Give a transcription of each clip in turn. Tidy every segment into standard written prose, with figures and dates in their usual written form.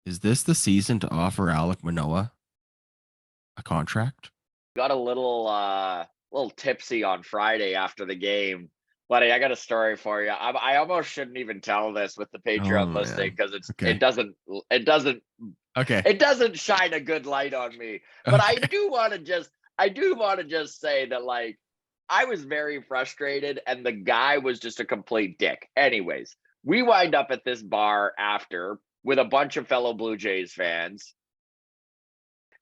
Is this the season to offer Alek Manoah a contract? Got a little tipsy on Friday after the game. Buddy, I got a story for you. I almost shouldn't even tell this with the Oh Patreon listing man. because Okay. it doesn't Okay. it doesn't shine a good light on me. But Okay. I do want to just say that like I was very frustrated and the guy was just a complete dick. Anyways, we wind up at this bar after with a bunch of fellow Blue Jays fans,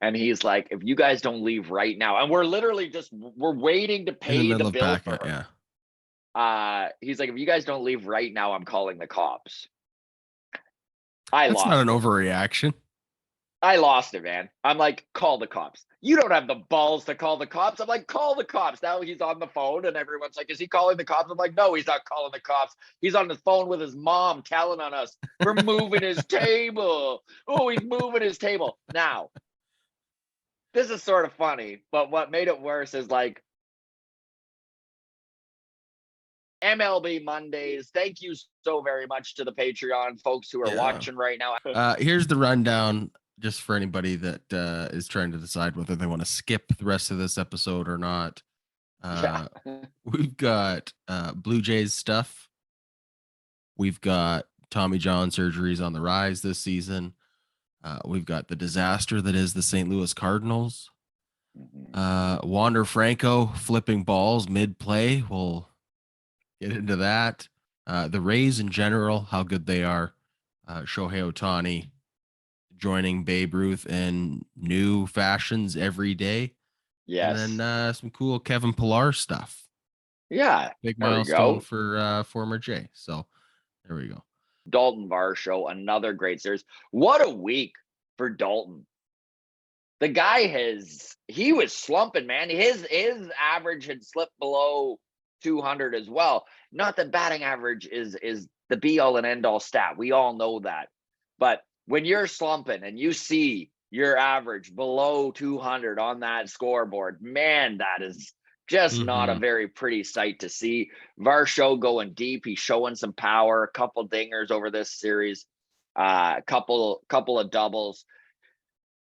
and he's like, if you guys don't leave right now, and we're literally just we're waiting to In the pay the middle of bill packing it, for yeah. he's like, if you guys don't leave right now, I'm calling the cops. I That's not an lost it. overreaction. I lost it, man. I'm like, call the cops. You don't have the balls to call the cops. I'm like, call the cops. Now he's on the phone, and everyone's like, is he calling the cops? I'm like, no, he's not calling the cops. He's on the phone with his mom telling on us for moving his table. Oh, he's moving his table. Now, this is sort of funny, but what made it worse is like MLB Mondays. Thank you so very much to the Patreon folks who are Yeah. watching right now. Here's the rundown just for anybody that is trying to decide whether they want to skip the rest of this episode or not. Yeah. Uh, we've got Blue Jays stuff. We've got Tommy John surgeries on the rise this season. We've got the disaster that is the St. Louis Cardinals. Wander Franco flipping balls mid play. We'll get into that. The Rays in general, how good they are. Shohei Ohtani joining Babe Ruth in new fashions every day. And Yes. then some cool Kevin Pillar stuff. Yeah. Big There we milestone go. for former Jay. So there we go. Dalton Varsho, another great series. What a week for Dalton. The guy he was slumping, man. His average had slipped below 200 as well. Not that batting average is the be all and end all stat. We all know that. But when you're slumping and you see your average below 200 on that scoreboard, man, that is just not a Mm-hmm. very pretty sight to see. Varsho going deep. He's showing some power, a couple dingers over this series, a couple of doubles,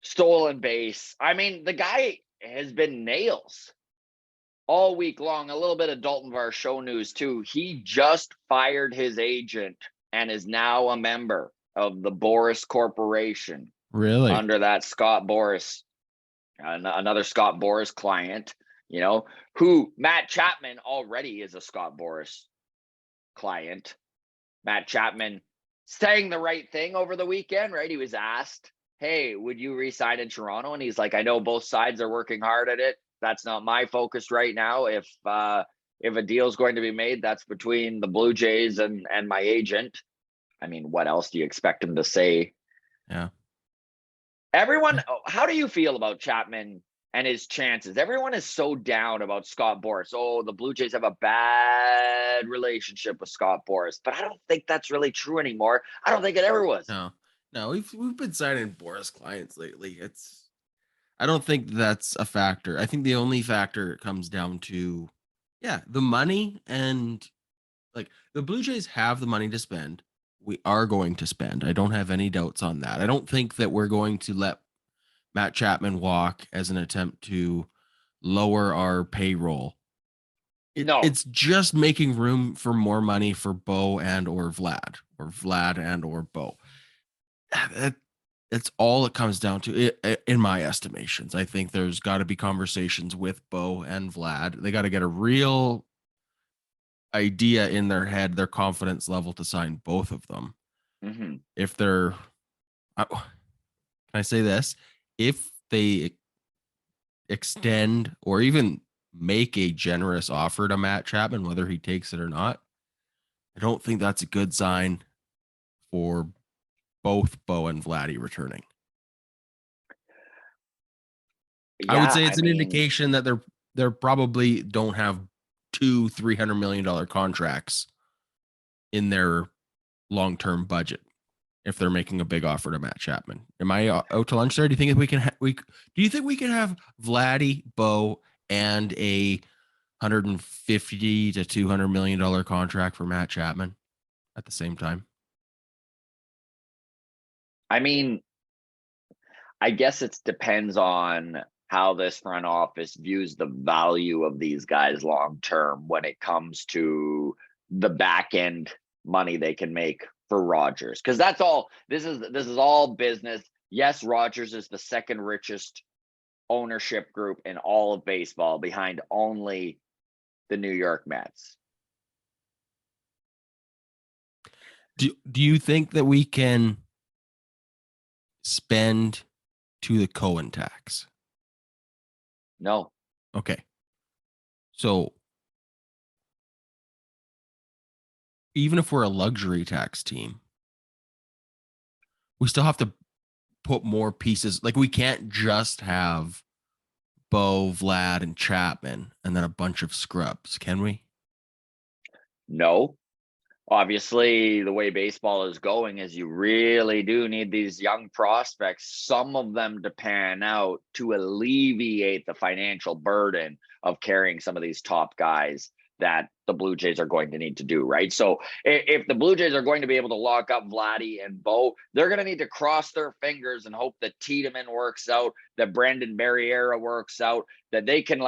stolen base. I mean, the guy has been nails all week long. A little bit of Dalton Varsho news too. He just fired his agent and is now a member of the Boris Corporation Really? under that Scott Boris, another Scott Boris client, who Matt Chapman already is a Scott Boris client. Matt Chapman saying the right thing over the weekend, right? He was asked, hey, would you resign in Toronto? And he's like, I know both sides are working hard at it. That's not my focus right now. If a deal is going to be made, that's between the Blue Jays and my agent. I mean, what else do you expect him to say? Yeah. Everyone, how do you feel about Chapman and his chances? Everyone is so down about Scott Boris. Oh, the Blue Jays have a bad relationship with Scott Boris, but I don't think that's really true anymore. I don't think it ever was. No. No, we've been signing Boris clients lately. I don't think that's a factor. I think the only factor comes down to the money, and like the Blue Jays have the money to spend. We are going to spend. I don't have any doubts on that. I don't think that we're going to let Matt Chapman walk as an attempt to lower our payroll. No. It's just making room for more money for Bo and or Vlad and or Bo. That's all it comes down to in my estimations. I think there's got to be conversations with Bo and Vlad. They got to get a real idea in their head, their confidence level to sign both of them. Mm-hmm. If they're, can I say this? If they extend or even make a generous offer to Matt Chapman, whether he takes it or not, I don't think that's a good sign for both Bo and Vladdy returning. I would Yeah, say I it's an mean, indication that they're probably don't have $200-300 million contracts in their long term budget if they're making a big offer to Matt Chapman. Am I out to lunch there? Do you think we can do you think we can have Vladdy, Bo, and a $150-200 million contract for Matt Chapman at the same time? I mean, I guess it depends on how this front office views the value of these guys long term when it comes to the back end money they can make for Rogers. Because that's all this is all business. Yes, Rogers is the second richest ownership group in all of baseball behind only the New York Mets. Do you think that we can spend to the Cohen tax? No, Okay. So even if we're a luxury tax team, we still have to put more pieces. Like we can't just have Bo, Vlad, and Chapman and then a bunch of scrubs, can we? no. Obviously, the way baseball is going is you really do need these young prospects, some of them to pan out to alleviate the financial burden of carrying some of these top guys that the Blue Jays are going to need to do, right? So if the Blue Jays are going to be able to lock up Vladdy and Bo, they're going to need to cross their fingers and hope that Tiedemann works out, that Brendan Barriera works out, that they can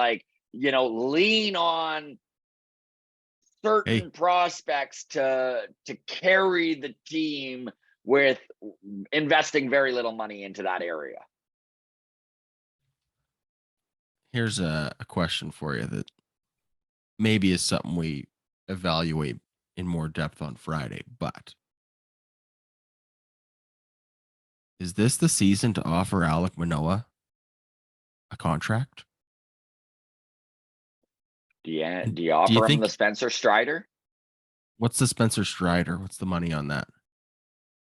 lean on certain Hey, prospects to carry the team with investing very little money into that area. here's a question for you that maybe is something we evaluate in more depth on Friday, but is this the season to offer Alek Manoah a contract? Do you And do you do you offer him the think Spencer Strider? what's the Spencer Strider? What's the money on that?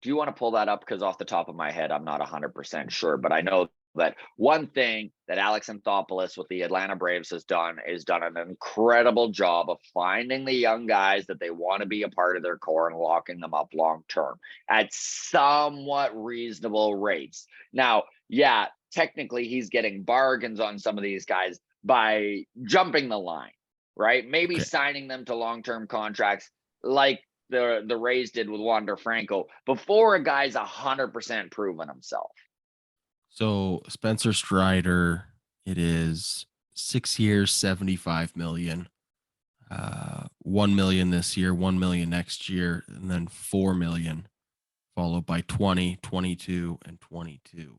Do you want to pull that up? Because off the top of my head, I'm not 100% sure, but I know that one thing that Alex Anthopoulos with the Atlanta Braves has done is done an incredible job of finding the young guys that they want to be a part of their core and locking them up long term at somewhat reasonable rates. Now, yeah, technically he's getting bargains on some of these guys by jumping the line, right? Maybe Okay. signing them to long term contracts like the Rays did with Wander Franco before a guy's 100% proven himself. So Spencer Strider, it is 6 years, 75 million. 1 million this year, 1 million next year, and then 4 million, followed by 20, 22, and 22.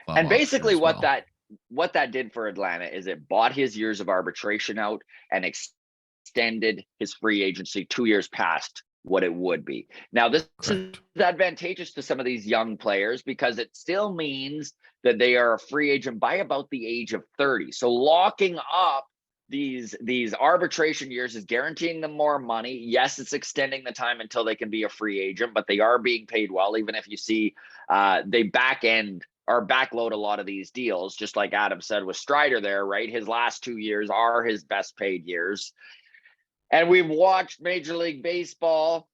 Club And option basically as well. what that did for Atlanta is it bought his years of arbitration out and extended his free agency 2 years past what it would be. Now, this is Correct. advantageous to some of these young players because it still means that they are a free agent by about the age of 30. So locking up these arbitration years is guaranteeing them more money. Yes, it's extending the time until they can be a free agent, but they are being paid well, even if you see they back end or backload a lot of these deals, just like Adam said with Strider there, right? His last 2 years are his best paid years. And we've watched Major League Baseball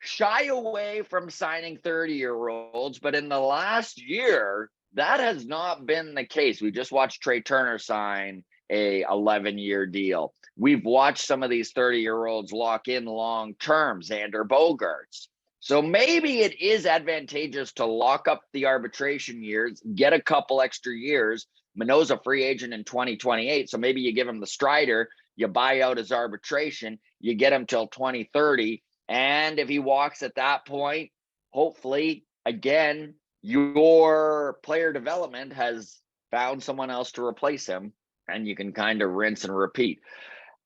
shy away from signing 30-year-olds, but in the last year, that has not been the case. We just watched Trey Turner sign a 11-year deal. We've watched some of these 30-year-olds lock in long term, Xander Bogaerts. So maybe it is advantageous to lock up the arbitration years, get a couple extra years. Manoah's a free agent in 2028, so maybe you give him the Strider, you buy out his arbitration, you get him till 2030. And if he walks at that point, hopefully, again, your player development has found someone else to replace him and you can kind of rinse and repeat.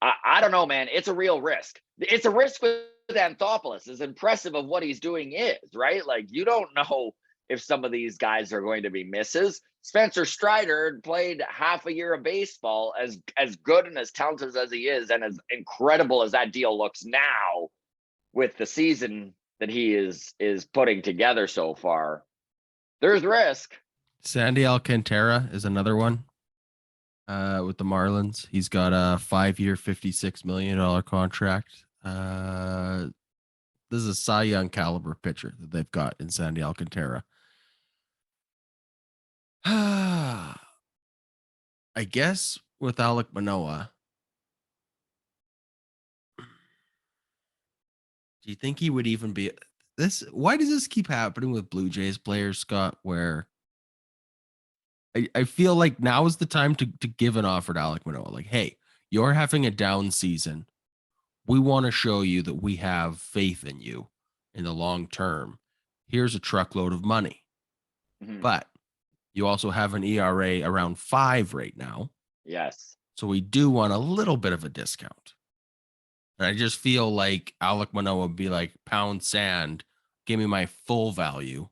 I don't know, man. It's a real risk. It's a risk with Anthopoulos, as impressive of what he's doing is, right? Like, you don't know if some of these guys are going to be misses. Spencer Strider played half a year of baseball, as good and as talented as he is, and as incredible as that deal looks now with the season that he is putting together so far. There's risk. Sandy Alcantara is another one with the Marlins. He's got a 5-year, $56 million contract. This is a Cy Young caliber pitcher that they've got in Sandy Alcantara. I guess with Alek Manoah, do you think he would even be? why does this keep happening with Blue Jays players, Scott, where I feel like now is the time to give an offer to Alek Manoah. Like, hey, you're having a down season. We want to show you that we have faith in you in the long term. Here's a truckload of money. Mhm. But you also have an ERA around 5 right now. Yes. So we do want a little bit of a discount. And I just feel like Alek Manoah would be like, pound sand, give me my full value.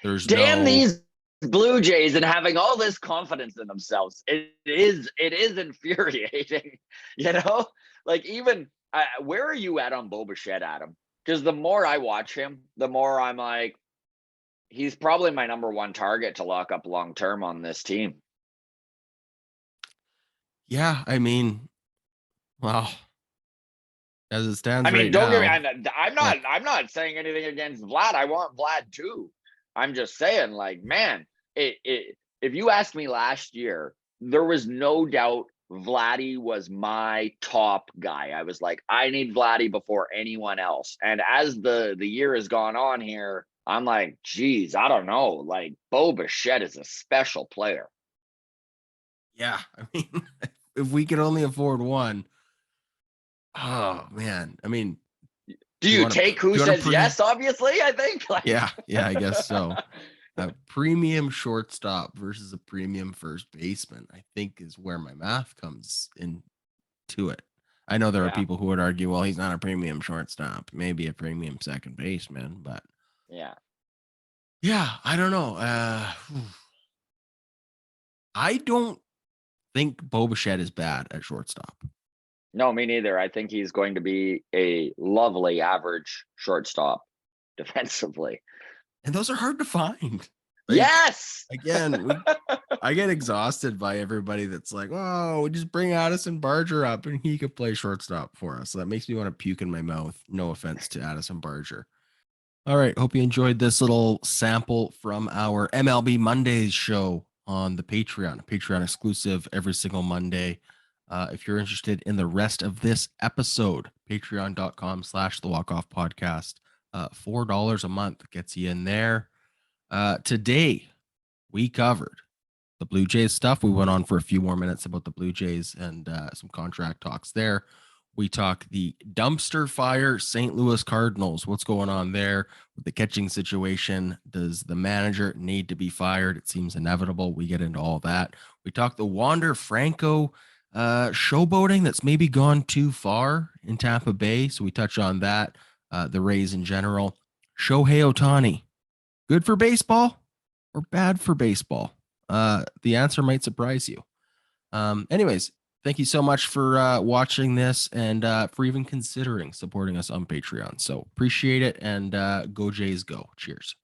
There's Damn no, these Blue Jays and having all this confidence in themselves. It is infuriating, you know? Like even where are you at on Bo Bichette, Adam? Because the more I watch him, the more I'm like, he's probably my number one target to lock up long term on this team. yeah, I mean, well, as it stands I mean, right don't get me. now, I'm yeah, not. I'm not saying anything against Vlad. I want Vlad too. I'm just saying, like, man, if you asked me last year, there was no doubt Vladdy was my top guy. I was like, I need Vladdy before anyone else. And as the year has gone on here, I'm like, geez, I don't know. Like, Bo Bichette is a special player. yeah. I mean, if we could only afford one, oh man. I mean, Do do you you want to take do who you want to says pre? yes? Obviously, I think. Like, Yeah, I guess so. A premium shortstop versus a premium first baseman, I think, is where my math comes into it. I know there are yeah, people who would argue, well, he's not a premium shortstop, maybe a premium second baseman, but yeah. yeah, I don't know. I don't think Bo Bichette is bad at shortstop. No, me neither. I think he's going to be a lovely average shortstop defensively. And those are hard to find. Like, Yes. again, I get exhausted by everybody that's like, oh, we just bring Addison Barger up and he could play shortstop for us. So that makes me want to puke in my mouth. No offense to Addison Barger. All right. Hope you enjoyed this little sample from our MLB Mondays show on the Patreon exclusive every single Monday. If you're interested in the rest of this episode, patreon.com/the walk-off podcast. $4 a month gets you in there. Today, we covered the Blue Jays stuff. We went on for a few more minutes about the Blue Jays and some contract talks there. We talk the dumpster fire St. Louis Cardinals. What's going on there with the catching situation? Does the manager need to be fired? It seems inevitable. We get into all that. We talk the Wander Franco showboating that's maybe gone too far in Tampa Bay. So we touch on that. The Rays in general. Shohei Ohtani, good for baseball or bad for baseball? The answer might surprise you. Anyways, thank you so much for watching this and for even considering supporting us on Patreon. So appreciate it, and go Jays go. Cheers.